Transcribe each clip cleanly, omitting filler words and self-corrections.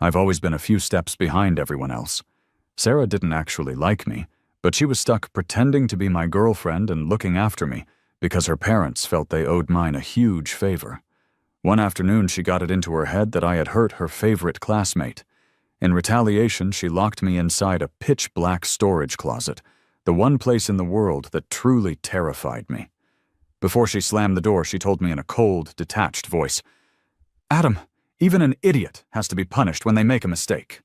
I've always been a few steps behind everyone else. Sarah didn't actually like me, but she was stuck pretending to be my girlfriend and looking after me because her parents felt they owed mine a huge favor. One afternoon, she got it into her head that I had hurt her favorite classmate. In retaliation, she locked me inside a pitch-black storage closet, the one place in the world that truly terrified me. Before she slammed the door, she told me in a cold, detached voice, "Adam, even an idiot has to be punished when they make a mistake."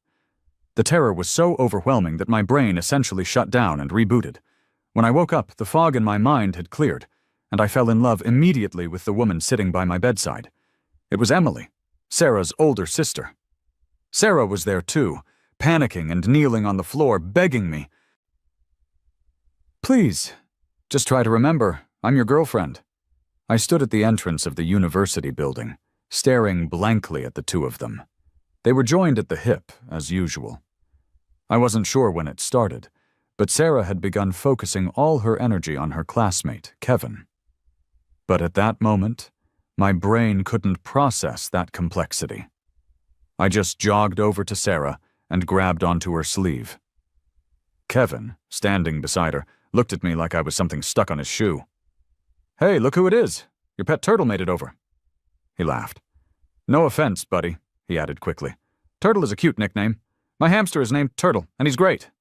The terror was so overwhelming that my brain essentially shut down and rebooted. When I woke up, the fog in my mind had cleared, and I fell in love immediately with the woman sitting by my bedside. It was Emily, Sarah's older sister. Sarah was there too, panicking and kneeling on the floor, begging me, "Please, just try to remember, I'm your girlfriend." I stood at the entrance of the university building, staring blankly at the two of them. They were joined at the hip, as usual. I wasn't sure when it started, but Sarah had begun focusing all her energy on her classmate, Kevin. But at that moment, my brain couldn't process that complexity. I just jogged over to Sarah and grabbed onto her sleeve. Kevin, standing beside her, looked at me like I was something stuck on his shoe. "Hey, look who it is. Your pet turtle made it over." He laughed. "No offense, buddy," he added quickly. "Turtle is a cute nickname. My hamster is named Turtle, and he's great."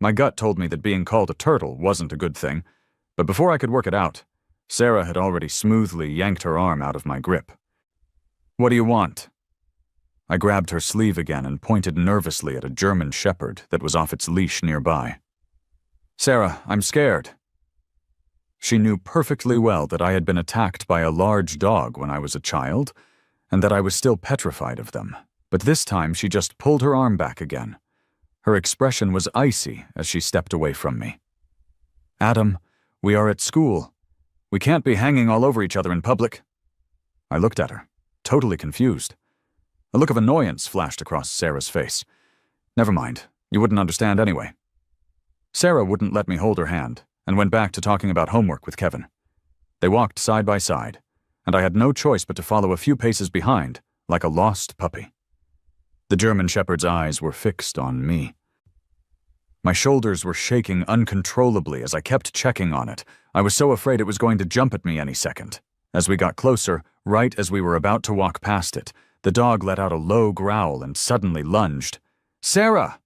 My gut told me that being called a turtle wasn't a good thing, but before I could work it out, Sarah had already smoothly yanked her arm out of my grip. "What do you want?" I grabbed her sleeve again and pointed nervously at a German shepherd that was off its leash nearby. "Sarah, I'm scared." She knew perfectly well that I had been attacked by a large dog when I was a child, and that I was still petrified of them, but this time she just pulled her arm back again. Her expression was icy as she stepped away from me. "Adam, we are at school. We can't be hanging all over each other in public." I looked at her, totally confused. A look of annoyance flashed across Sarah's face. "Never mind, you wouldn't understand anyway." Sarah wouldn't let me hold her hand, and went back to talking about homework with Kevin. They walked side by side, and I had no choice but to follow a few paces behind, like a lost puppy. The German shepherd's eyes were fixed on me. My shoulders were shaking uncontrollably as I kept checking on it. I was so afraid it was going to jump at me any second. As we got closer, right as we were about to walk past it, the dog let out a low growl and suddenly lunged. "Sarah!"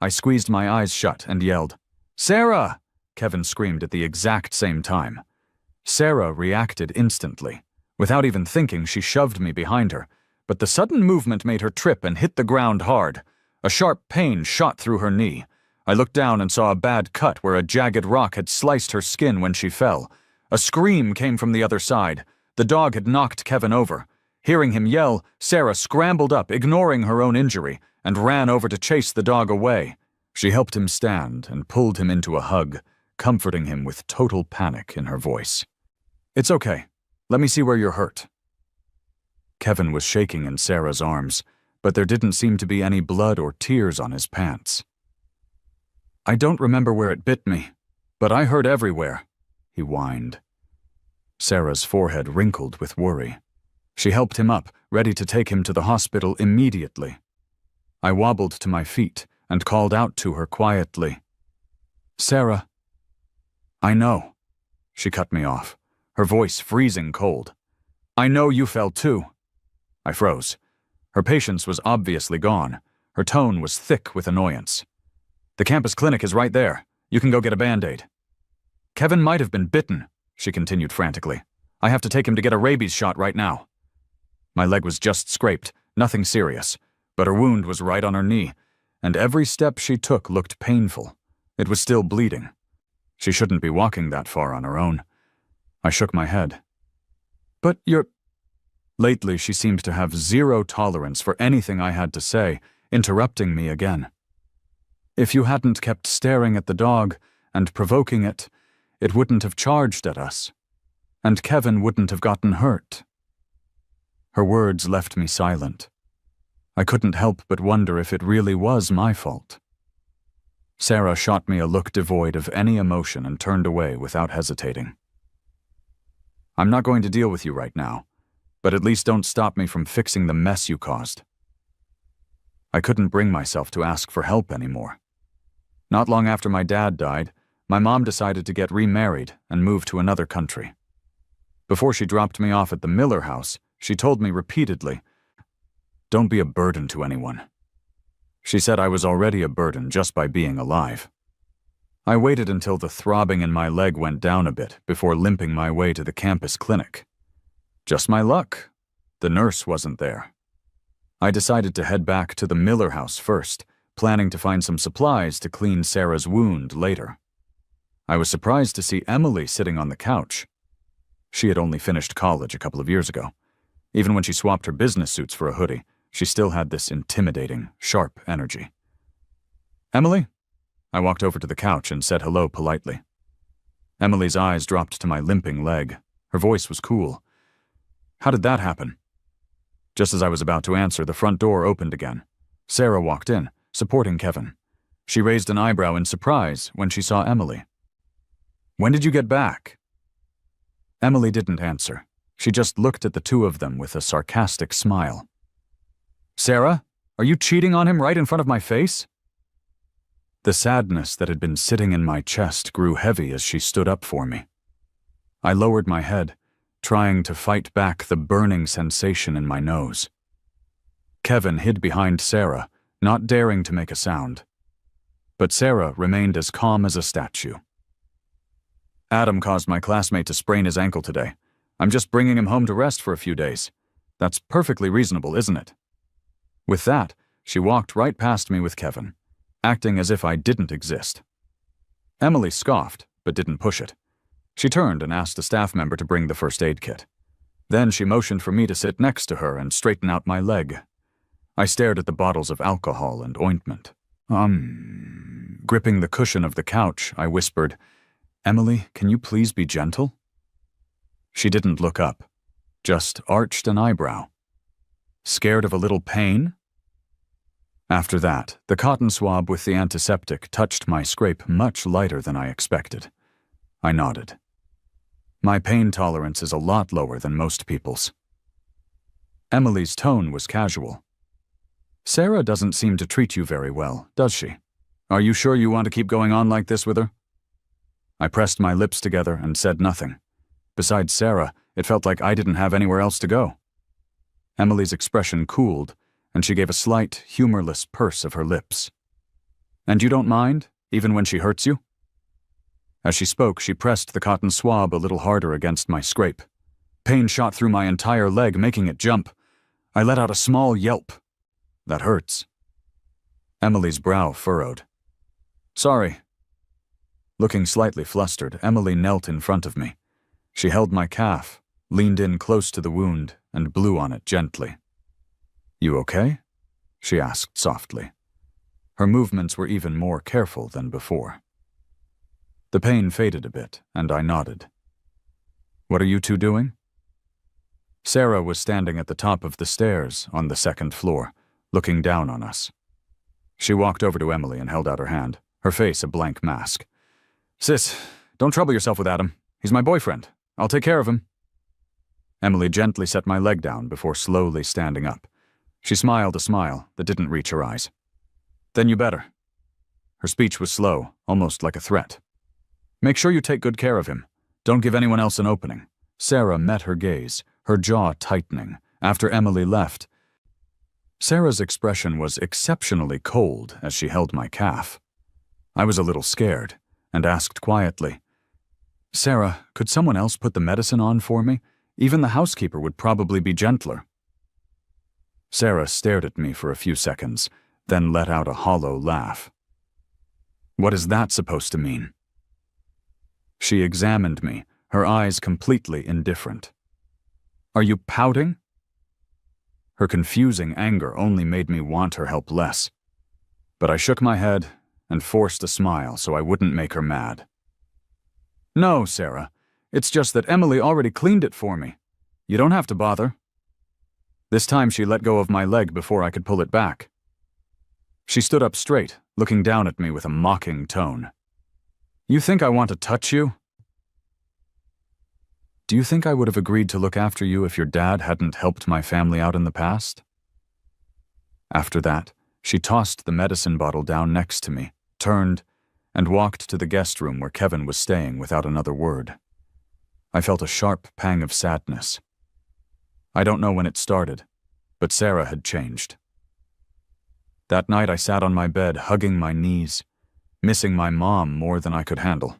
I squeezed my eyes shut and yelled, "Sarah!" Kevin screamed at the exact same time. Sarah reacted instantly. Without even thinking, she shoved me behind her, but the sudden movement made her trip and hit the ground hard. A sharp pain shot through her knee. I looked down and saw a bad cut where a jagged rock had sliced her skin when she fell. A scream came from the other side. The dog had knocked Kevin over. Hearing him yell, Sarah scrambled up, ignoring her own injury, and ran over to chase the dog away. She helped him stand and pulled him into a hug, comforting him with total panic in her voice. "It's okay. Let me see where you're hurt." Kevin was shaking in Sarah's arms, but there didn't seem to be any blood or tears on his pants. "I don't remember where it bit me, but I hurt everywhere," he whined. Sarah's forehead wrinkled with worry. She helped him up, ready to take him to the hospital immediately. I wobbled to my feet and called out to her quietly. "Sarah." "I know." She cut me off, her voice freezing cold. "I know you fell too." I froze. Her patience was obviously gone. Her tone was thick with annoyance. "The campus clinic is right there. You can go get a Band-Aid." "Kevin might have been bitten," she continued frantically. "I have to take him to get a rabies shot right now." My leg was just scraped, nothing serious, but her wound was right on her knee, and every step she took looked painful. It was still bleeding. She shouldn't be walking that far on her own. I shook my head. "But you're—" Lately, she seemed to have zero tolerance for anything I had to say, interrupting me again. "If you hadn't kept staring at the dog and provoking it, it wouldn't have charged at us, and Kevin wouldn't have gotten hurt." Her words left me silent. I couldn't help but wonder if it really was my fault. Sarah shot me a look devoid of any emotion and turned away without hesitating. "I'm not going to deal with you right now, but at least don't stop me from fixing the mess you caused." I couldn't bring myself to ask for help anymore. Not long after my dad died, my mom decided to get remarried and move to another country. Before she dropped me off at the Miller house, she told me repeatedly, "Don't be a burden to anyone." She said I was already a burden just by being alive. I waited until the throbbing in my leg went down a bit before limping my way to the campus clinic. Just my luck. The nurse wasn't there. I decided to head back to the Miller house first, planning to find some supplies to clean Sarah's wound later. I was surprised to see Emily sitting on the couch. She had only finished college a couple of years ago. Even when she swapped her business suits for a hoodie, she still had this intimidating, sharp energy. "Emily?" I walked over to the couch and said hello politely. Emily's eyes dropped to my limping leg. Her voice was cool. "How did that happen?" Just as I was about to answer, the front door opened again. Sarah walked in, supporting Kevin. She raised an eyebrow in surprise when she saw Emily. "When did you get back?" Emily didn't answer. She just looked at the two of them with a sarcastic smile. "Sarah, are you cheating on him right in front of my face?" The sadness that had been sitting in my chest grew heavy as she stood up for me. I lowered my head, trying to fight back the burning sensation in my nose. Kevin hid behind Sarah, not daring to make a sound. But Sarah remained as calm as a statue. "Adam caused my classmate to sprain his ankle today. I'm just bringing him home to rest for a few days. That's perfectly reasonable, isn't it?" With that, she walked right past me with Kevin, acting as if I didn't exist. Emily scoffed, but didn't push it. She turned and asked a staff member to bring the first aid kit. Then she motioned for me to sit next to her and straighten out my leg. I stared at the bottles of alcohol and ointment. Gripping the cushion of the couch, I whispered, "Emily, can you please be gentle?" She didn't look up, just arched an eyebrow. Scared of a little pain? After that, the cotton swab with the antiseptic touched my scrape much lighter than I expected. I nodded. My pain tolerance is a lot lower than most people's. Emily's tone was casual. "Sarah doesn't seem to treat you very well, does she? Are you sure you want to keep going on like this with her?" I pressed my lips together and said nothing. Besides Sarah, it felt like I didn't have anywhere else to go. Emily's expression cooled, and she gave a slight, humorless purse of her lips. "And you don't mind, even when she hurts you?" As she spoke, she pressed the cotton swab a little harder against my scrape. Pain shot through my entire leg, making it jump. I let out a small yelp. "That hurts." Emily's brow furrowed. "Sorry." Looking slightly flustered, Emily knelt in front of me. She held my calf, leaned in close to the wound, and blew on it gently. "You okay?" she asked softly. Her movements were even more careful than before. The pain faded a bit, and I nodded. "What are you two doing?" Sarah was standing at the top of the stairs on the second floor, looking down on us. She walked over to Emily and held out her hand, her face a blank mask. "Sis, don't trouble yourself with Adam. He's my boyfriend. I'll take care of him." Emily gently set my leg down before slowly standing up. She smiled a smile that didn't reach her eyes. "Then you better." Her speech was slow, almost like a threat. "Make sure you take good care of him. Don't give anyone else an opening." Sarah met her gaze, her jaw tightening, after Emily left. Sarah's expression was exceptionally cold as she held my calf. I was a little scared, and asked quietly, "Sarah, could someone else put the medicine on for me? Even the housekeeper would probably be gentler." Sarah stared at me for a few seconds, then let out a hollow laugh. "What is that supposed to mean?" She examined me, her eyes completely indifferent. "Are you pouting?" Her confusing anger only made me want her help less. But I shook my head and forced a smile so I wouldn't make her mad. "No, Sarah. It's just that Emily already cleaned it for me. You don't have to bother." This time she let go of my leg before I could pull it back. She stood up straight, looking down at me with a mocking tone. "You think I want to touch you?" "Do you think I would have agreed to look after you if your dad hadn't helped my family out in the past?" After that, She tossed the medicine bottle down next to me, turned, and walked to the guest room where Kevin was staying without another word. I felt a sharp pang of sadness. I don't know when it started, but Sarah had changed. That night I sat on my bed, hugging my knees, missing my mom more than I could handle.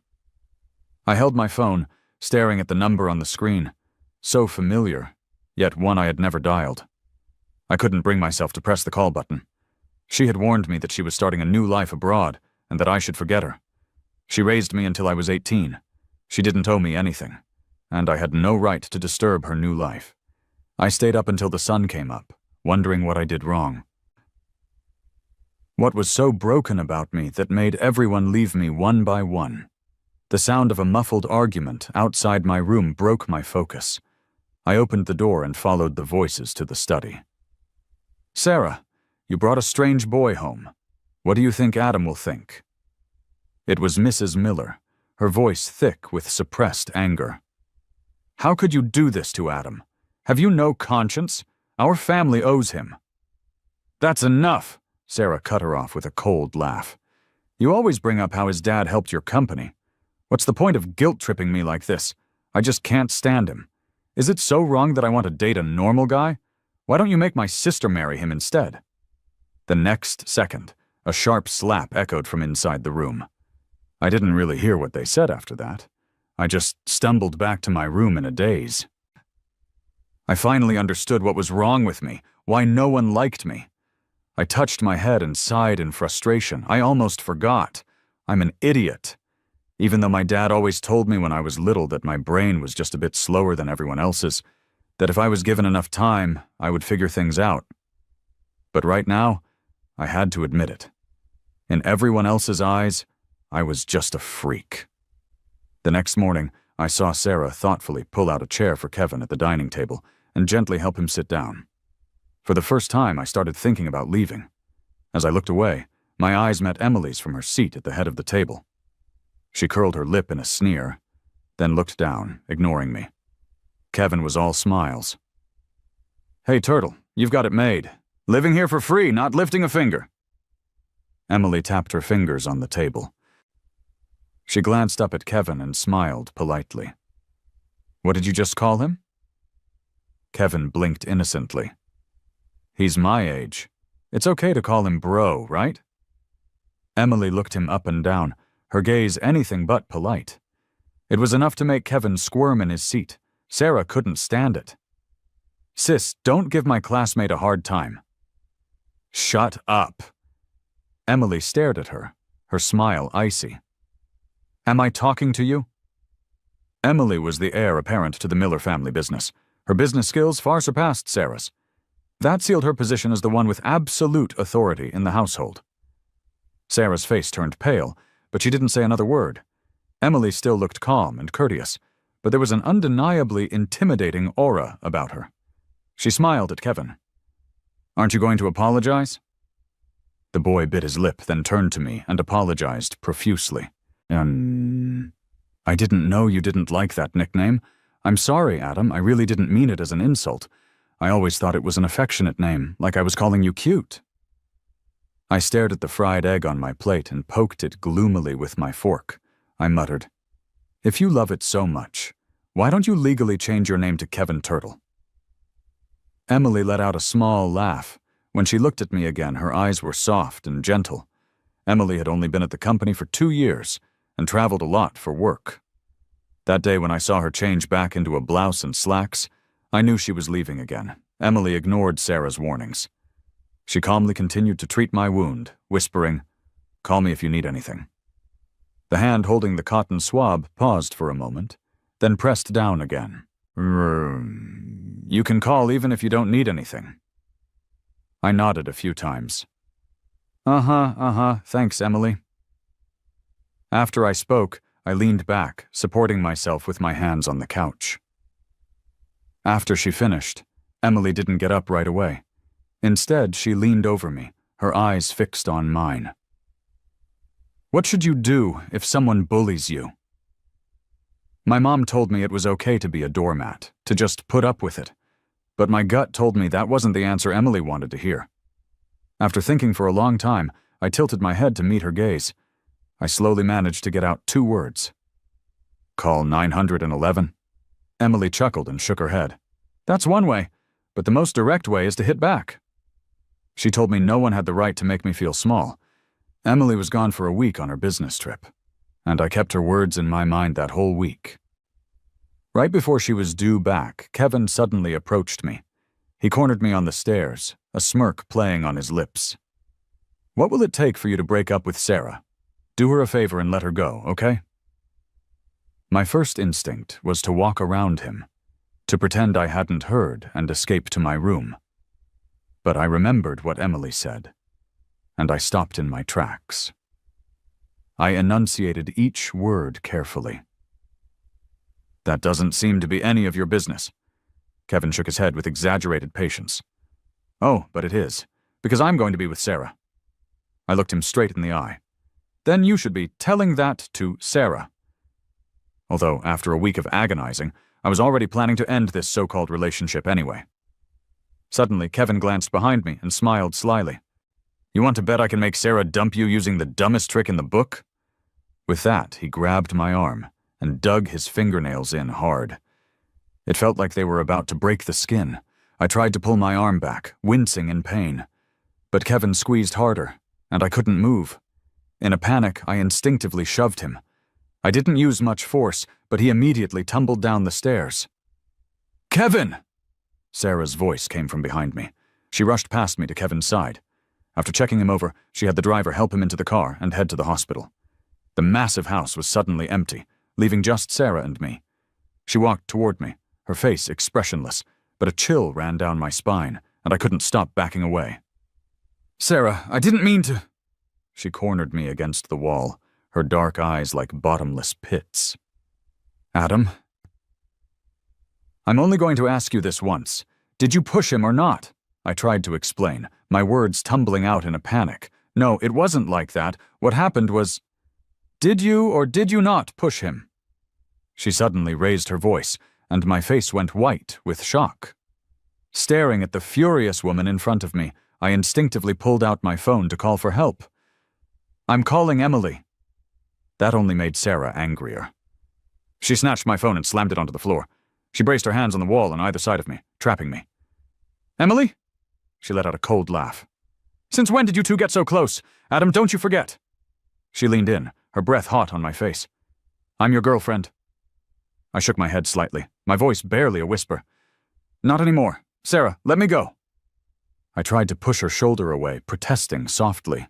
I held my phone, staring at the number on the screen, so familiar, yet one I had never dialed. I couldn't bring myself to press the call button. She had warned me that she was starting a new life abroad and that I should forget her. She raised me until I was 18. She didn't owe me anything, and I had no right to disturb her new life. I stayed up until the sun came up, wondering what I did wrong. What was so broken about me that made everyone leave me one by one? The sound of a muffled argument outside my room broke my focus. I opened the door and followed the voices to the study. "Sarah, you brought a strange boy home. What do you think Adam will think?" It was Mrs. Miller, her voice thick with suppressed anger. "How could you do this to Adam? Have you no conscience? Our family owes him." "That's enough," Sarah cut her off with a cold laugh. "You always bring up how his dad helped your company. What's the point of guilt-tripping me like this? I just can't stand him. Is it so wrong that I want to date a normal guy? Why don't you make my sister marry him instead?" The next second, a sharp slap echoed from inside the room. I didn't really hear what they said after that. I just stumbled back to my room in a daze. I finally understood what was wrong with me, why no one liked me. I touched my head and sighed in frustration. I almost forgot. I'm an idiot. Even though my dad always told me when I was little that my brain was just a bit slower than everyone else's, that if I was given enough time, I would figure things out. But right now, I had to admit it. In everyone else's eyes, I was just a freak. The next morning, I saw Sarah thoughtfully pull out a chair for Kevin at the dining table and gently help him sit down. For the first time, I started thinking about leaving. As I looked away, my eyes met Emily's from her seat at the head of the table. She curled her lip in a sneer, then looked down, ignoring me. Kevin was all smiles. "Hey, Turtle, you've got it made. Living here for free, not lifting a finger." Emily tapped her fingers on the table. She glanced up at Kevin and smiled politely. "What did you just call him?" Kevin blinked innocently. "He's my age. It's okay to call him bro, right?" Emily looked him up and down, her gaze anything but polite. It was enough to make Kevin squirm in his seat. Sarah couldn't stand it. "Sis, don't give my classmate a hard time." "Shut up." Emily stared at her, her smile icy. "Am I talking to you?" Emily was the heir apparent to the Miller family business. Her business skills far surpassed Sarah's. That sealed her position as the one with absolute authority in the household. Sarah's face turned pale, but she didn't say another word. Emily still looked calm and courteous, but there was an undeniably intimidating aura about her. She smiled at Kevin. "Aren't you going to apologize?" The boy bit his lip, then turned to me and apologized profusely. "I didn't know you didn't like that nickname. I'm sorry, Adam, I really didn't mean it as an insult. I always thought it was an affectionate name, like I was calling you cute." I stared at the fried egg on my plate and poked it gloomily with my fork. I muttered, "If you love it so much, why don't you legally change your name to Kevin Turtle?" Emily let out a small laugh. When she looked at me again, her eyes were soft and gentle. Emily had only been at the company for 2 years and traveled a lot for work. That day when I saw her change back into a blouse and slacks, I knew she was leaving again. Emily ignored Sarah's warnings. She calmly continued to treat my wound, whispering, "Call me if you need anything." The hand holding the cotton swab paused for a moment, then pressed down again. "You can call even if you don't need anything." I nodded a few times. Thanks, Emily." After I spoke, I leaned back, supporting myself with my hands on the couch. After she finished, Emily didn't get up right away. Instead, she leaned over me, her eyes fixed on mine. "What should you do if someone bullies you?" My mom told me it was okay to be a doormat, to just put up with it, but my gut told me that wasn't the answer Emily wanted to hear. After thinking for a long time, I tilted my head to meet her gaze. I slowly managed to get out 2 words. "Call 911. Emily chuckled and shook her head. "That's one way, but the most direct way is to hit back." She told me no one had the right to make me feel small. Emily was gone for a week on her business trip, and I kept her words in my mind that whole week. Right before she was due back, Kevin suddenly approached me. He cornered me on the stairs, a smirk playing on his lips. "What will it take for you to break up with Sarah? Do her a favor and let her go, okay?" My first instinct was to walk around him, to pretend I hadn't heard and escape to my room. But I remembered what Emily said, and I stopped in my tracks. I enunciated each word carefully. "That doesn't seem to be any of your business." Kevin shook his head with exaggerated patience. "Oh, but it is, because I'm going to be with Sarah." I looked him straight in the eye. "Then you should be telling that to Sarah." Although, after a week of agonizing, I was already planning to end this so-called relationship anyway. Suddenly, Kevin glanced behind me and smiled slyly. "You want to bet I can make Sarah dump you using the dumbest trick in the book?" With that, he grabbed my arm and dug his fingernails in hard. It felt like they were about to break the skin. I tried to pull my arm back, wincing in pain. But Kevin squeezed harder, and I couldn't move. In a panic, I instinctively shoved him. I didn't use much force, but he immediately tumbled down the stairs. "Kevin!" Sarah's voice came from behind me. She rushed past me to Kevin's side. After checking him over, she had the driver help him into the car and head to the hospital. The massive house was suddenly empty, leaving just Sarah and me. She walked toward me, her face expressionless, but a chill ran down my spine, and I couldn't stop backing away. "Sarah, I didn't mean to—" She cornered me against the wall, her dark eyes like bottomless pits. "Adam? I'm only going to ask you this once. Did you push him or not?" I tried to explain, my words tumbling out in a panic. "No, it wasn't like that. What happened was— Did you or did you not push him?" She suddenly raised her voice, and my face went white with shock. Staring at the furious woman in front of me, I instinctively pulled out my phone to call for help. "I'm calling Emily." That only made Sarah angrier. She snatched my phone and slammed it onto the floor. She braced her hands on the wall on either side of me, trapping me. "Emily?" She let out a cold laugh. "Since when did you two get so close? Adam, don't you forget." She leaned in, her breath hot on my face. "I'm your girlfriend." I shook my head slightly, my voice barely a whisper. "Not anymore. Sarah, let me go." I tried to push her shoulder away, protesting softly.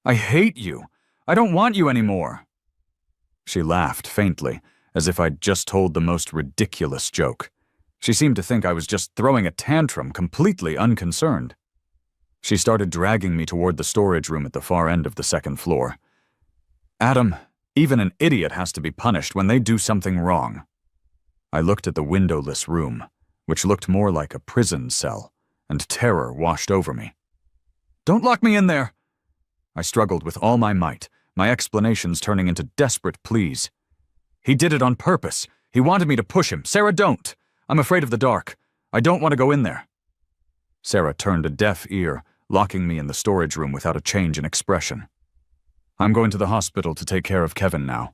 "I hate you. I don't want you anymore." She laughed faintly, as if I'd just told the most ridiculous joke. She seemed to think I was just throwing a tantrum, completely unconcerned. She started dragging me toward the storage room at the far end of the second floor. "Adam, even an idiot has to be punished when they do something wrong." I looked at the windowless room, which looked more like a prison cell, and terror washed over me. "Don't lock me in there!" I struggled with all my might, my explanations turning into desperate pleas. "He did it on purpose. He wanted me to push him. Sarah, don't! I'm afraid of the dark. I don't want to go in there." Sarah turned a deaf ear, locking me in the storage room without a change in expression. "I'm going to the hospital to take care of Kevin now.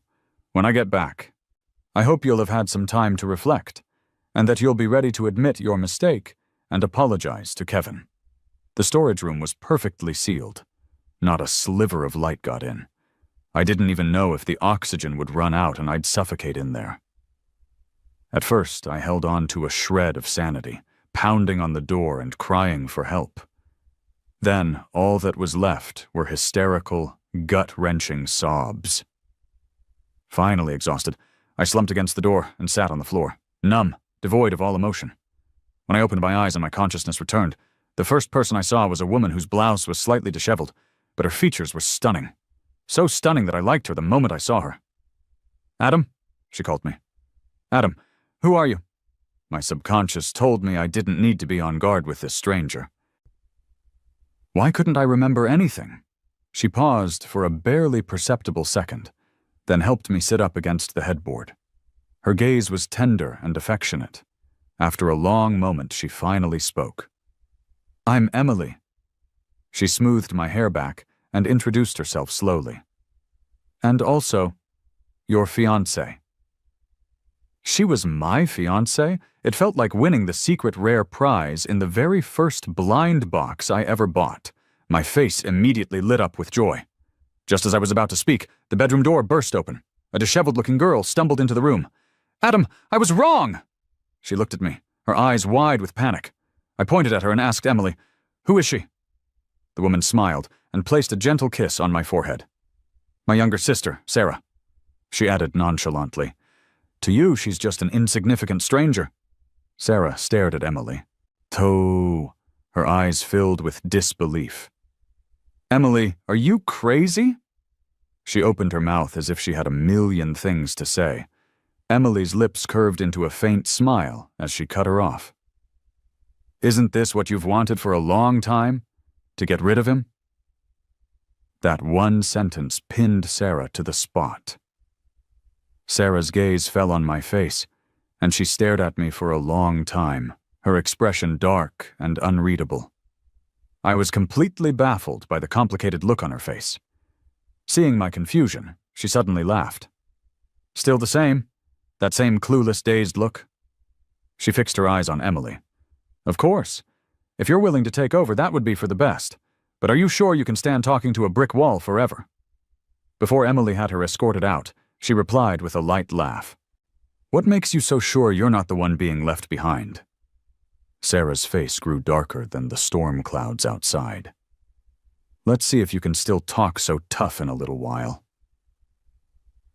When I get back, I hope you'll have had some time to reflect, and that you'll be ready to admit your mistake and apologize to Kevin." The storage room was perfectly sealed. Not a sliver of light got in. I didn't even know if the oxygen would run out and I'd suffocate in there. At first, I held on to a shred of sanity, pounding on the door and crying for help. Then, all that was left were hysterical, gut-wrenching sobs. Finally exhausted, I slumped against the door and sat on the floor, numb, devoid of all emotion. When I opened my eyes and my consciousness returned, the first person I saw was a woman whose blouse was slightly disheveled, but her features were stunning. So stunning that I liked her the moment I saw her. "Adam?" she called me. "Adam, who are you?" My subconscious told me I didn't need to be on guard with this stranger. Why couldn't I remember anything? She paused for a barely perceptible second, then helped me sit up against the headboard. Her gaze was tender and affectionate. After a long moment, she finally spoke. "I'm Emily." She smoothed my hair back and introduced herself slowly. And also, your fiancé. She was my fiancé? It felt like winning the secret rare prize in the very first blind box I ever bought. My face immediately lit up with joy. Just as I was about to speak, the bedroom door burst open. A disheveled-looking girl stumbled into the room. "Adam, I was wrong!" She looked at me, her eyes wide with panic. I pointed at her and asked Emily, "Who is she?" The woman smiled and placed a gentle kiss on my forehead. "My younger sister, Sarah," she added nonchalantly. "To you, she's just an insignificant stranger." Sarah stared at Emily. Her eyes filled with disbelief. "Emily, are you crazy?" She opened her mouth as if she had a million things to say. Emily's lips curved into a faint smile as she cut her off. "Isn't this what you've wanted for a long time? To get rid of him?" That one sentence pinned Sarah to the spot. Sarah's gaze fell on my face, and she stared at me for a long time, her expression dark and unreadable. I was completely baffled by the complicated look on her face. Seeing my confusion, she suddenly laughed. "Still the same? That same clueless, dazed look?" She fixed her eyes on Emily. "Of course. If you're willing to take over, that would be for the best. But are you sure you can stand talking to a brick wall forever?" Before Emily had her escorted out, she replied with a light laugh. "What makes you so sure you're not the one being left behind?" Sarah's face grew darker than the storm clouds outside. "Let's see if you can still talk so tough in a little while."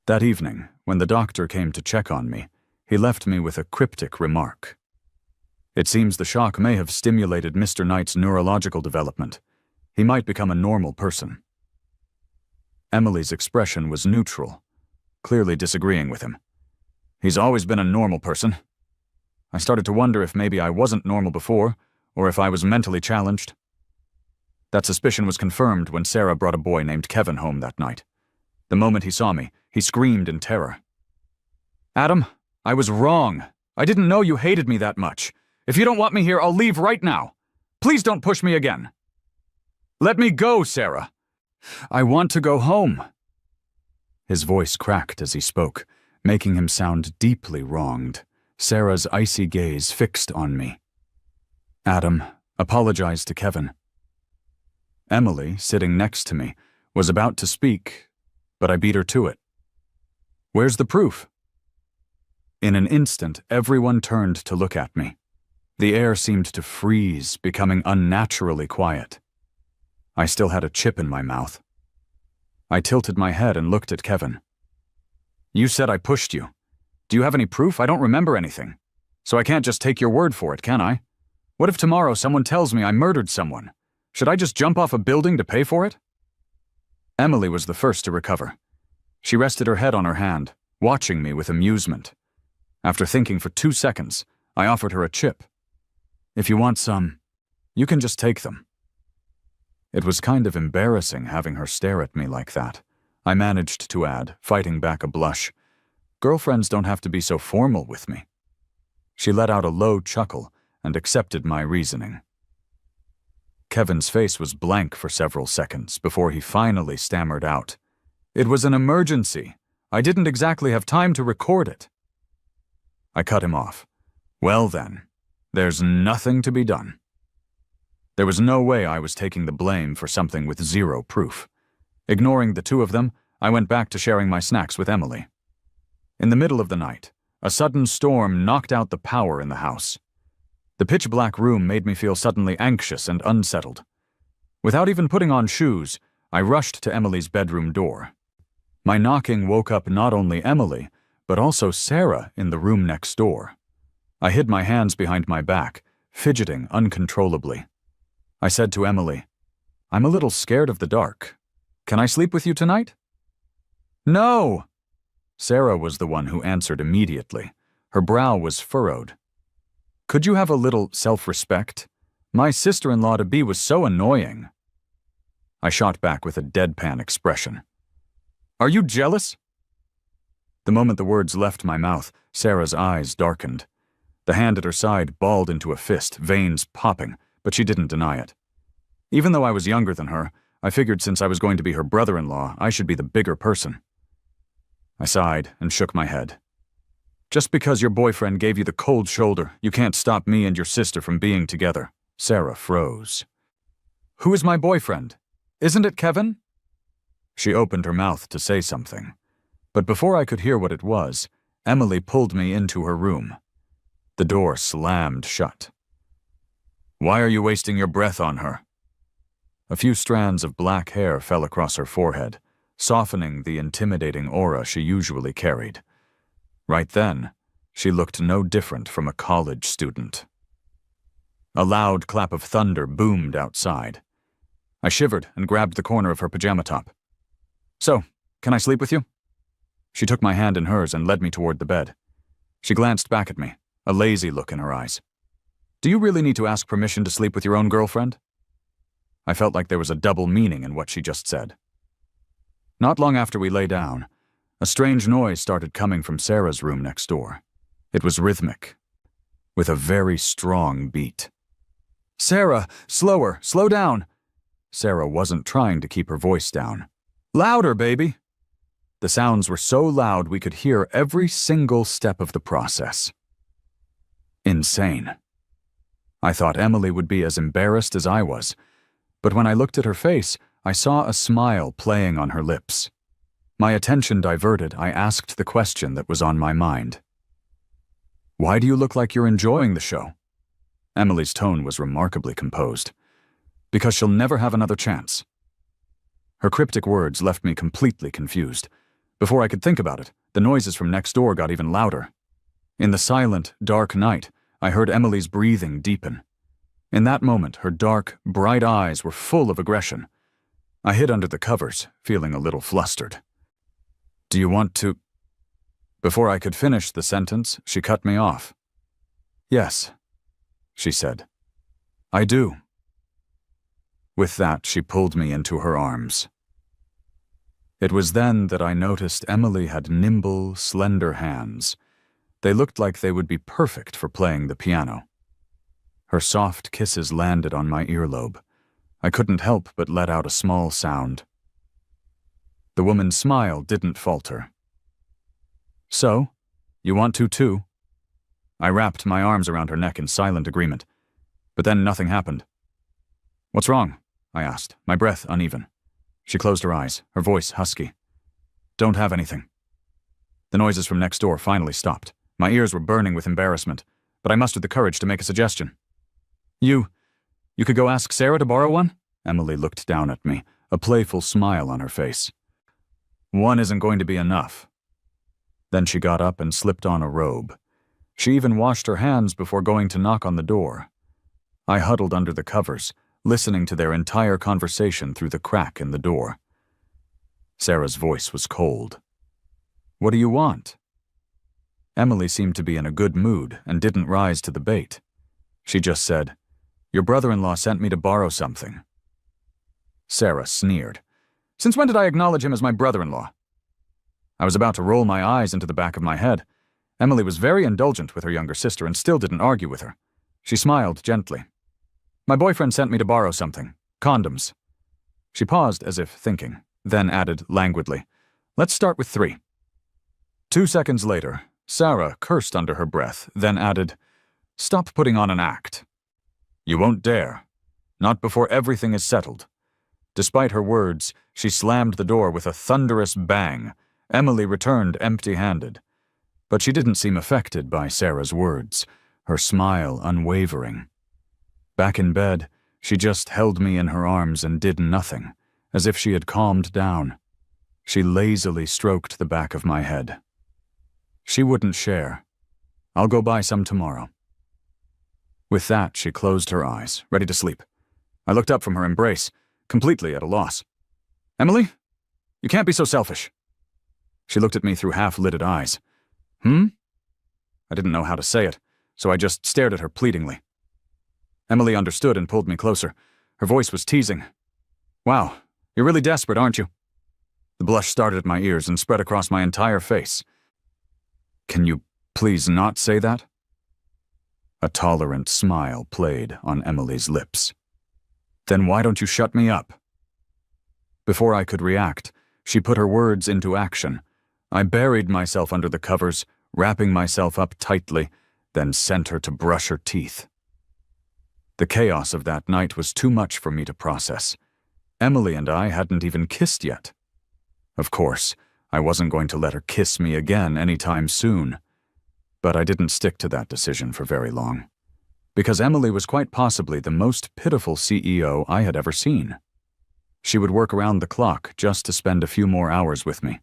That evening, when the doctor came to check on me, he left me with a cryptic remark. "It seems the shock may have stimulated Mr. Knight's neurological development. He might become a normal person." Emily's expression was neutral, clearly disagreeing with him. "He's always been a normal person." I started to wonder if maybe I wasn't normal before, or if I was mentally challenged. That suspicion was confirmed when Sarah brought a boy named Kevin home that night. The moment he saw me, he screamed in terror. "Adam, I was wrong. I didn't know you hated me that much. If you don't want me here, I'll leave right now. Please don't push me again." "Let me go, Sarah. I want to go home." His voice cracked as he spoke, making him sound deeply wronged, Sarah's icy gaze fixed on me. "Adam, apologize to Kevin." Emily, sitting next to me, was about to speak, but I beat her to it. "Where's the proof?" In an instant, everyone turned to look at me. The air seemed to freeze, becoming unnaturally quiet. I still had a chip in my mouth. I tilted my head and looked at Kevin. "You said I pushed you. Do you have any proof? I don't remember anything. So I can't just take your word for it, can I? What if tomorrow someone tells me I murdered someone? Should I just jump off a building to pay for it?" Emily was the first to recover. She rested her head on her hand, watching me with amusement. After thinking for 2 seconds, I offered her a chip. "If you want some, you can just take them." It was kind of embarrassing having her stare at me like that. I managed to add, fighting back a blush, "Girlfriends don't have to be so formal with me." She let out a low chuckle and accepted my reasoning. Kevin's face was blank for several seconds before he finally stammered out, "It was an emergency. I didn't exactly have time to record it." I cut him off. "Well then, there's nothing to be done." There was no way I was taking the blame for something with zero proof. Ignoring the two of them, I went back to sharing my snacks with Emily. In the middle of the night, a sudden storm knocked out the power in the house. The pitch-black room made me feel suddenly anxious and unsettled. Without even putting on shoes, I rushed to Emily's bedroom door. My knocking woke up not only Emily, but also Sarah in the room next door. I hid my hands behind my back, fidgeting uncontrollably. I said to Emily, "I'm a little scared of the dark. Can I sleep with you tonight?" "No!" Sarah was the one who answered immediately. Her brow was furrowed. "Could you have a little self-respect? My sister-in-law-to-be was so annoying." I shot back with a deadpan expression. "Are you jealous?" The moment the words left my mouth, Sarah's eyes darkened. The hand at her side balled into a fist, veins popping, but she didn't deny it. Even though I was younger than her, I figured since I was going to be her brother-in-law, I should be the bigger person. I sighed and shook my head. Just because your boyfriend gave you the cold shoulder, you can't stop me and your sister from being together. Sarah froze. Who is my boyfriend? Isn't it Kevin? She opened her mouth to say something, but before I could hear what it was, Emily pulled me into her room. The door slammed shut. Why are you wasting your breath on her? A few strands of black hair fell across her forehead, softening the intimidating aura she usually carried. Right then, she looked no different from a college student. A loud clap of thunder boomed outside. I shivered and grabbed the corner of her pajama top. So, can I sleep with you? She took my hand in hers and led me toward the bed. She glanced back at me, a lazy look in her eyes. Do you really need to ask permission to sleep with your own girlfriend? I felt like there was a double meaning in what she just said. Not long after we lay down, a strange noise started coming from Sarah's room next door. It was rhythmic, with a very strong beat. Sarah, slower, slow down. Sarah wasn't trying to keep her voice down. Louder, baby. The sounds were so loud we could hear every single step of the process. Insane. I thought Emily would be as embarrassed as I was, but when I looked at her face, I saw a smile playing on her lips. My attention diverted, I asked the question that was on my mind. Why do you look like you're enjoying the show? Emily's tone was remarkably composed. Because she'll never have another chance. Her cryptic words left me completely confused. Before I could think about it, the noises from next door got even louder. In the silent, dark night, I heard Emily's breathing deepen. In that moment, her dark, bright eyes were full of aggression. I hid under the covers, feeling a little flustered. Do you want to... Before I could finish the sentence, she cut me off. Yes, she said. I do. With that, she pulled me into her arms. It was then that I noticed Emily had nimble, slender hands. They looked like they would be perfect for playing the piano. Her soft kisses landed on my earlobe. I couldn't help but let out a small sound. The woman's smile didn't falter. So, you want to too? I wrapped my arms around her neck in silent agreement, but then nothing happened. What's wrong? I asked, my breath uneven. She closed her eyes, her voice husky. Don't have anything. The noises from next door finally stopped. My ears were burning with embarrassment, but I mustered the courage to make a suggestion. You could go ask Sarah to borrow one? Emily looked down at me, a playful smile on her face. One isn't going to be enough. Then she got up and slipped on a robe. She even washed her hands before going to knock on the door. I huddled under the covers, listening to their entire conversation through the crack in the door. Sarah's voice was cold. What do you want? Emily seemed to be in a good mood and didn't rise to the bait. She just said, Your brother-in-law sent me to borrow something. Sarah sneered. Since when did I acknowledge him as my brother-in-law? I was about to roll my eyes into the back of my head. Emily was very indulgent with her younger sister and still didn't argue with her. She smiled gently. My boyfriend sent me to borrow something. Condoms. She paused as if thinking, then added languidly, Let's start with 3. 2 seconds later, Sarah cursed under her breath, then added, Stop putting on an act. You won't dare. Not before everything is settled. Despite her words, she slammed the door with a thunderous bang. Emily returned empty-handed. But she didn't seem affected by Sarah's words, her smile unwavering. Back in bed, she just held me in her arms and did nothing, as if she had calmed down. She lazily stroked the back of my head. She wouldn't share. I'll go buy some tomorrow. With that, she closed her eyes, ready to sleep. I looked up from her embrace, completely at a loss. Emily? You can't be so selfish. She looked at me through half-lidded eyes. I didn't know how to say it, so I just stared at her pleadingly. Emily understood and pulled me closer. Her voice was teasing. Wow, you're really desperate, aren't you? The blush started at my ears and spread across my entire face. Can you please not say that? A tolerant smile played on Emily's lips. Then why don't you shut me up? Before I could react, she put her words into action. I buried myself under the covers, wrapping myself up tightly, then sent her to brush her teeth. The chaos of that night was too much for me to process. Emily and I hadn't even kissed yet. Of course, I wasn't going to let her kiss me again anytime soon. But I didn't stick to that decision for very long, because Emily was quite possibly the most pitiful CEO I had ever seen. She would work around the clock just to spend a few more hours with me.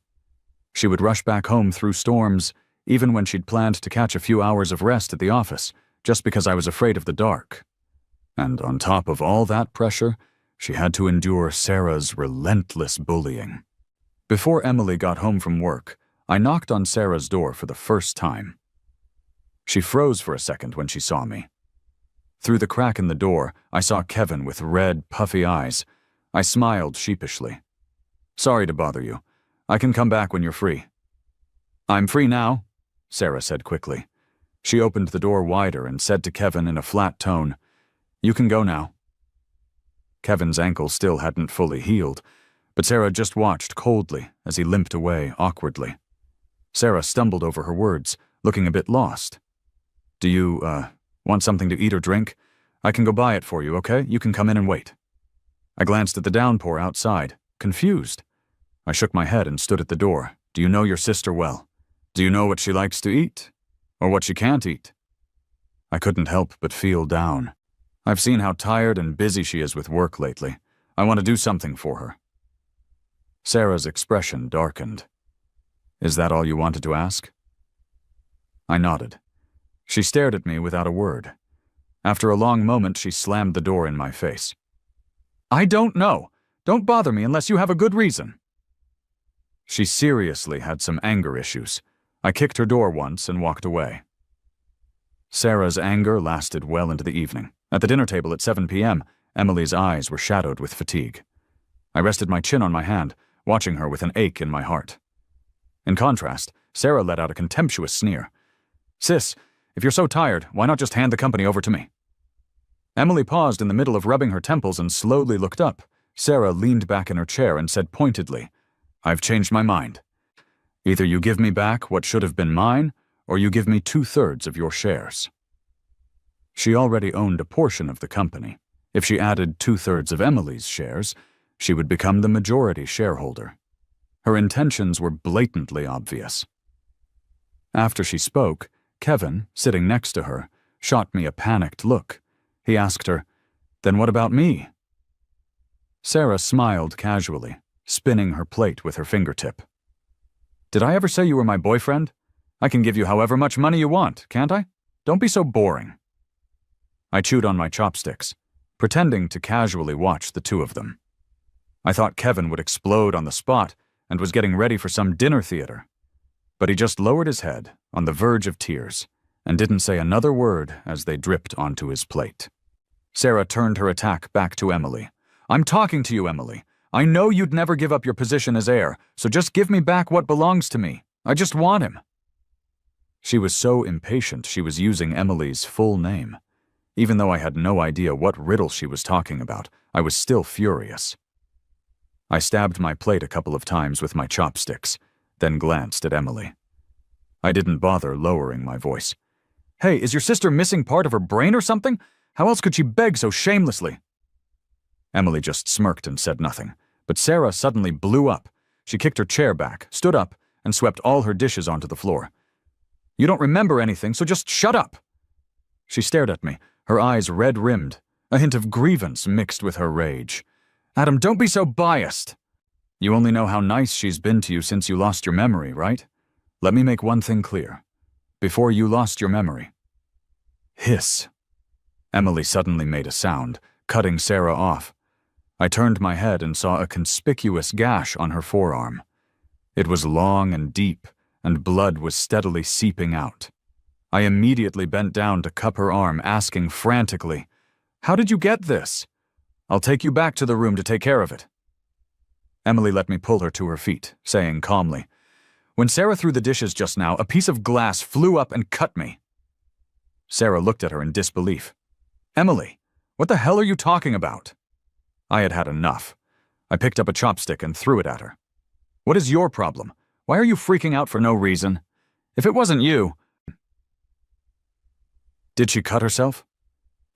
She would rush back home through storms, even when she'd planned to catch a few hours of rest at the office, just because I was afraid of the dark. And on top of all that pressure, she had to endure Sarah's relentless bullying. Before Emily got home from work, I knocked on Sarah's door for the first time. She froze for a second when she saw me. Through the crack in the door, I saw Kevin with red, puffy eyes. I smiled sheepishly. "Sorry to bother you. I can come back when you're free." "I'm free now," Sarah said quickly. She opened the door wider and said to Kevin in a flat tone, "You can go now." Kevin's ankle still hadn't fully healed, but Sarah just watched coldly as he limped away awkwardly. Sarah stumbled over her words, looking a bit lost. "Do you, want something to eat or drink? I can go buy it for you, okay? You can come in and wait." I glanced at the downpour outside, confused. I shook my head and stood at the door. "Do you know your sister well? Do you know what she likes to eat? Or what she can't eat?" I couldn't help but feel down. I've seen how tired and busy she is with work lately. I want to do something for her. Sarah's expression darkened. "Is that all you wanted to ask?" I nodded. She stared at me without a word. After a long moment, she slammed the door in my face. "I don't know. Don't bother me unless you have a good reason." She seriously had some anger issues. I kicked her door once and walked away. Sarah's anger lasted well into the evening. At the dinner table at 7 p.m., Emily's eyes were shadowed with fatigue. I rested my chin on my hand, watching her with an ache in my heart. In contrast, Sarah let out a contemptuous sneer. "Sis, if you're so tired, why not just hand the company over to me?" Emily paused in the middle of rubbing her temples and slowly looked up. Sarah leaned back in her chair and said pointedly, "I've changed my mind. Either you give me back what should have been mine, or you give me 2/3 of your shares." She already owned a portion of the company. If she added 2/3 of Emily's shares, she would become the majority shareholder. Her intentions were blatantly obvious. After she spoke, Kevin, sitting next to her, shot me a panicked look. He asked her, "Then what about me?" Sarah smiled casually, spinning her plate with her fingertip. "Did I ever say you were my boyfriend? I can give you however much money you want, can't I? Don't be so boring." I chewed on my chopsticks, pretending to casually watch the two of them. I thought Kevin would explode on the spot and was getting ready for some dinner theater. But he just lowered his head, on the verge of tears, and didn't say another word as they dripped onto his plate. Sarah turned her attack back to Emily. "I'm talking to you, Emily. I know you'd never give up your position as heir, so just give me back what belongs to me. I just want him." She was so impatient she was using Emily's full name. Even though I had no idea what riddle she was talking about, I was still furious. I stabbed my plate a couple of times with my chopsticks, then glanced at Emily. I didn't bother lowering my voice. "Hey, is your sister missing part of her brain or something? How else could she beg so shamelessly?" Emily just smirked and said nothing, but Sarah suddenly blew up. She kicked her chair back, stood up, and swept all her dishes onto the floor. "You don't remember anything, so just shut up." She stared at me, her eyes red-rimmed, a hint of grievance mixed with her rage. "Adam, don't be so biased. You only know how nice she's been to you since you lost your memory, right? Let me make one thing clear. Before you lost your memory." Hiss. Emily suddenly made a sound, cutting Sarah off. I turned my head and saw a conspicuous gash on her forearm. It was long and deep, and blood was steadily seeping out. I immediately bent down to cup her arm, asking frantically, "How did you get this? I'll take you back to the room to take care of it." Emily let me pull her to her feet, saying calmly, "When Sarah threw the dishes just now, a piece of glass flew up and cut me." Sarah looked at her in disbelief. "Emily, what the hell are you talking about?" I had had enough. I picked up a chopstick and threw it at her. What is your problem? Why are you freaking out for no reason? If it wasn't you... Did she cut herself?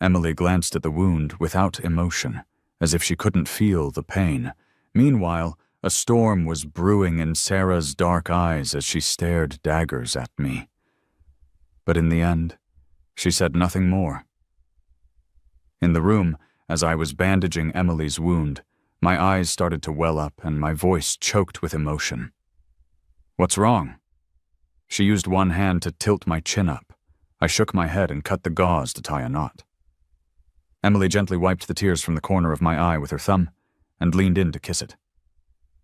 Emily glanced at the wound without emotion, as if she couldn't feel the pain. Meanwhile, a storm was brewing in Sarah's dark eyes as she stared daggers at me. But in the end, she said nothing more. In the room, as I was bandaging Emily's wound, my eyes started to well up and my voice choked with emotion. What's wrong? She used one hand to tilt my chin up. I shook my head and cut the gauze to tie a knot. Emily gently wiped the tears from the corner of my eye with her thumb and leaned in to kiss it.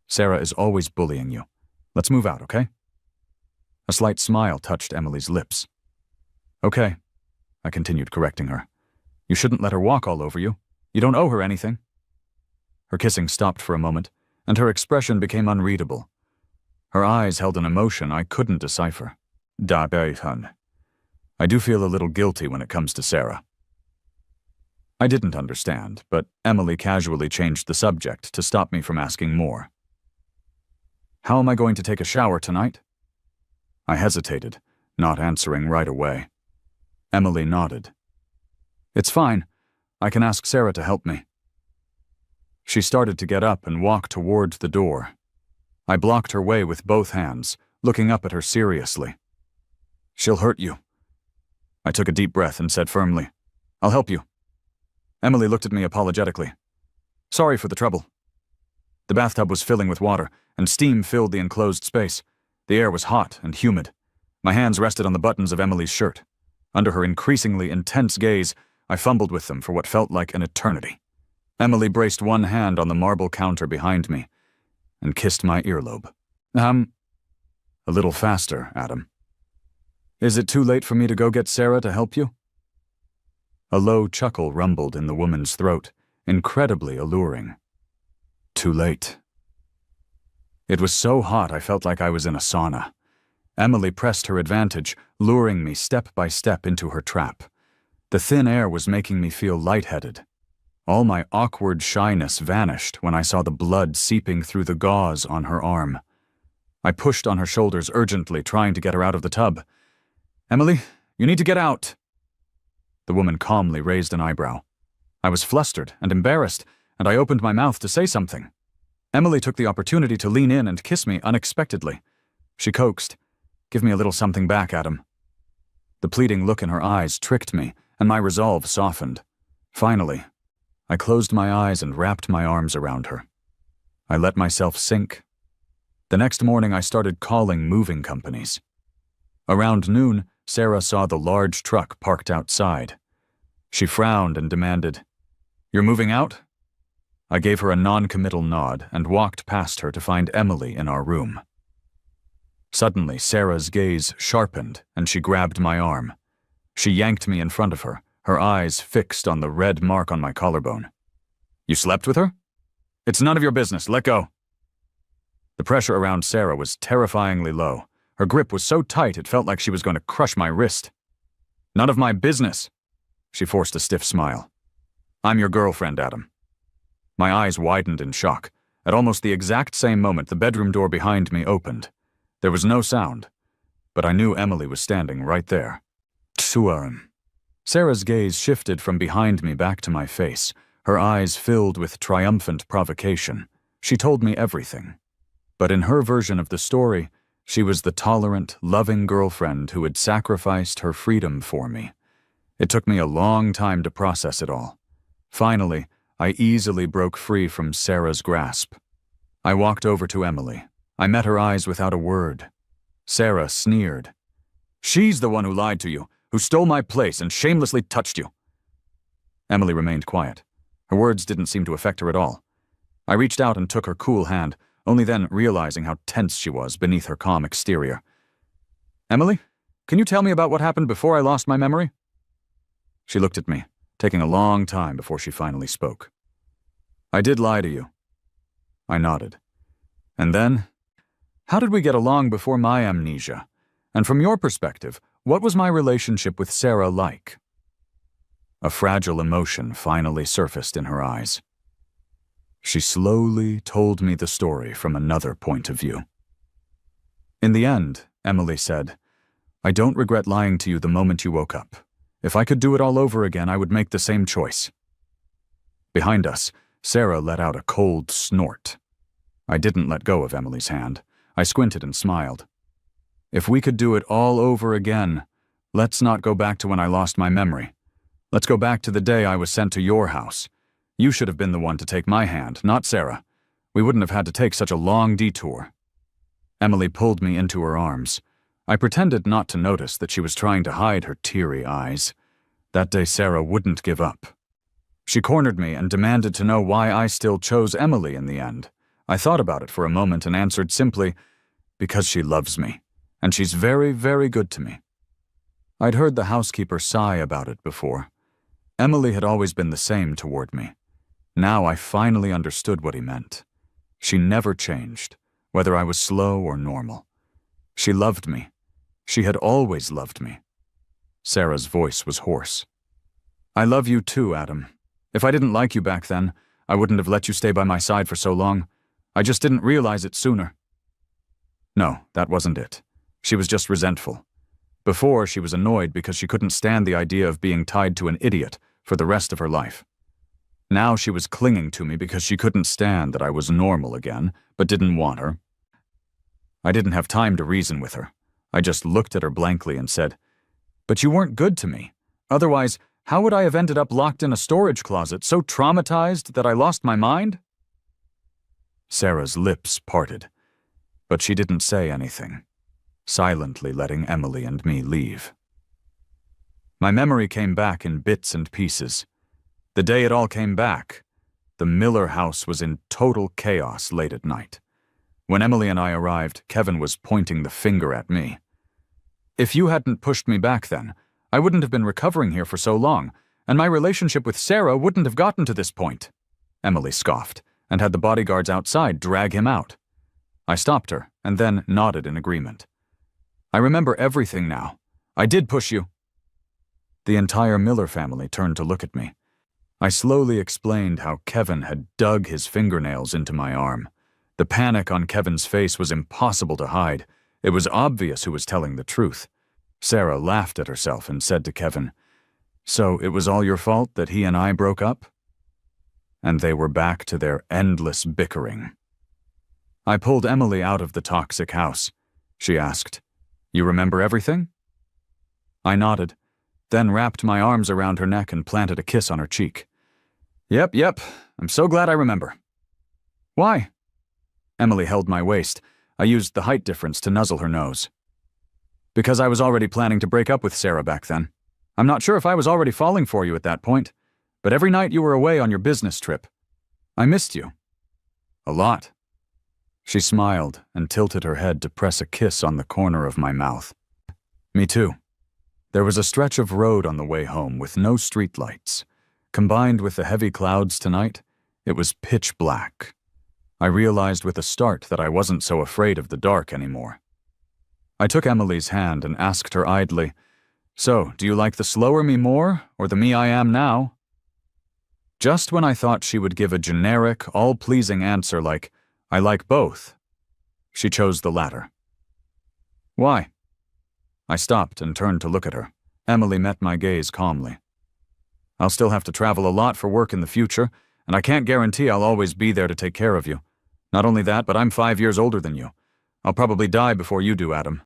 Sarah is always bullying you. Let's move out, okay? A slight smile touched Emily's lips. Okay, I continued correcting her. You shouldn't let her walk all over you. You don't owe her anything. Her kissing stopped for a moment, and her expression became unreadable. Her eyes held an emotion I couldn't decipher. I do feel a little guilty when it comes to Sarah. I didn't understand, but Emily casually changed the subject to stop me from asking more. How am I going to take a shower tonight? I hesitated, not answering right away. Emily nodded. It's fine. I can ask Sarah to help me. She started to get up and walk toward the door. I blocked her way with both hands, looking up at her seriously. She'll hurt you. I took a deep breath and said firmly, I'll help you. Emily looked at me apologetically. Sorry for the trouble. The bathtub was filling with water, and steam filled the enclosed space. The air was hot and humid. My hands rested on the buttons of Emily's shirt. Under her increasingly intense gaze, I fumbled with them for what felt like an eternity. Emily braced one hand on the marble counter behind me and kissed my earlobe. A little faster, Adam. Is it too late for me to go get Sarah to help you? A low chuckle rumbled in the woman's throat, incredibly alluring. Too late. It was so hot I felt like I was in a sauna. Emily pressed her advantage, luring me step by step into her trap. The thin air was making me feel lightheaded. All my awkward shyness vanished when I saw the blood seeping through the gauze on her arm. I pushed on her shoulders urgently, trying to get her out of the tub. Emily, you need to get out. The woman calmly raised an eyebrow. I was flustered and embarrassed, and I opened my mouth to say something. Emily took the opportunity to lean in and kiss me unexpectedly. She coaxed, Give me a little something back, Adam. The pleading look in her eyes tricked me, and my resolve softened. Finally, I closed my eyes and wrapped my arms around her. I let myself sink. The next morning I started calling moving companies. Around noon, Sarah saw the large truck parked outside. She frowned and demanded, You're moving out? I gave her a non-committal nod and walked past her to find Emily in our room. Suddenly, Sarah's gaze sharpened and she grabbed my arm. She yanked me in front of her, her eyes fixed on the red mark on my collarbone. You slept with her? It's none of your business. Let go. The pressure around Sarah was terrifyingly low. Her grip was so tight it felt like she was going to crush my wrist. None of my business. She forced a stiff smile. I'm your girlfriend, Adam. My eyes widened in shock. At almost the exact same moment, the bedroom door behind me opened. There was no sound, but I knew Emily was standing right there. Tsuarum. Sarah's gaze shifted from behind me back to my face, her eyes filled with triumphant provocation. She told me everything. But in her version of the story, she was the tolerant, loving girlfriend who had sacrificed her freedom for me. It took me a long time to process it all. Finally, I easily broke free from Sarah's grasp. I walked over to Emily. I met her eyes without a word. Sarah sneered. She's the one who lied to you, who stole my place and shamelessly touched you. Emily remained quiet. Her words didn't seem to affect her at all. I reached out and took her cool hand, only then realizing how tense she was beneath her calm exterior. Emily, can you tell me about what happened before I lost my memory? She looked at me, taking a long time before she finally spoke. I did lie to you. I nodded. And then, how did we get along before my amnesia? And from your perspective, what was my relationship with Sarah like? A fragile emotion finally surfaced in her eyes. She slowly told me the story from another point of view. In the end, Emily said, I don't regret lying to you the moment you woke up. If I could do it all over again, I would make the same choice. Behind us, Sarah let out a cold snort. I didn't let go of Emily's hand. I squinted and smiled. If we could do it all over again, let's not go back to when I lost my memory. Let's go back to the day I was sent to your house. You should have been the one to take my hand, not Sarah. We wouldn't have had to take such a long detour. Emily pulled me into her arms. I pretended not to notice that she was trying to hide her teary eyes. That day Sarah wouldn't give up. She cornered me and demanded to know why I still chose Emily in the end. I thought about it for a moment and answered simply, because she loves me, and she's very, very good to me. I'd heard the housekeeper sigh about it before. Emily had always been the same toward me. Now I finally understood what he meant. She never changed, whether I was slow or normal. She loved me. She had always loved me. Sarah's voice was hoarse. I love you too, Adam. If I didn't like you back then, I wouldn't have let you stay by my side for so long. I just didn't realize it sooner. No, that wasn't it. She was just resentful. Before, she was annoyed because she couldn't stand the idea of being tied to an idiot for the rest of her life. Now she was clinging to me because she couldn't stand that I was normal again, but didn't want her. I didn't have time to reason with her. I just looked at her blankly and said, But you weren't good to me. Otherwise, how would I have ended up locked in a storage closet, so traumatized that I lost my mind? Sarah's lips parted, but she didn't say anything, silently letting Emily and me leave. My memory came back in bits and pieces. The day it all came back, the Miller house was in total chaos late at night. When Emily and I arrived, Kevin was pointing the finger at me. If you hadn't pushed me back then, I wouldn't have been recovering here for so long, and my relationship with Sarah wouldn't have gotten to this point. Emily scoffed, and had the bodyguards outside drag him out. I stopped her, and then nodded in agreement. I remember everything now. I did push you. The entire Miller family turned to look at me. I slowly explained how Kevin had dug his fingernails into my arm. The panic on Kevin's face was impossible to hide. It was obvious who was telling the truth. Sarah laughed at herself and said to Kevin, So it was all your fault that he and I broke up? And they were back to their endless bickering. I pulled Emily out of the toxic house. She asked, You remember everything? I nodded, then wrapped my arms around her neck and planted a kiss on her cheek. Yep, I'm so glad I remember. Why? Emily held my waist. I used the height difference to nuzzle her nose. Because I was already planning to break up with Sarah back then. I'm not sure if I was already falling for you at that point, but every night you were away on your business trip, I missed you. A lot. She smiled and tilted her head to press a kiss on the corner of my mouth. Me too. There was a stretch of road on the way home with no streetlights. Combined with the heavy clouds tonight, it was pitch black. I realized with a start that I wasn't so afraid of the dark anymore. I took Emily's hand and asked her idly, So, do you like the slower me more, or the me I am now? Just when I thought she would give a generic, all-pleasing answer like, I like both, she chose the latter. Why? I stopped and turned to look at her. Emily met my gaze calmly. I'll still have to travel a lot for work in the future, and I can't guarantee I'll always be there to take care of you. Not only that, but I'm 5 years older than you. I'll probably die before you do, Adam.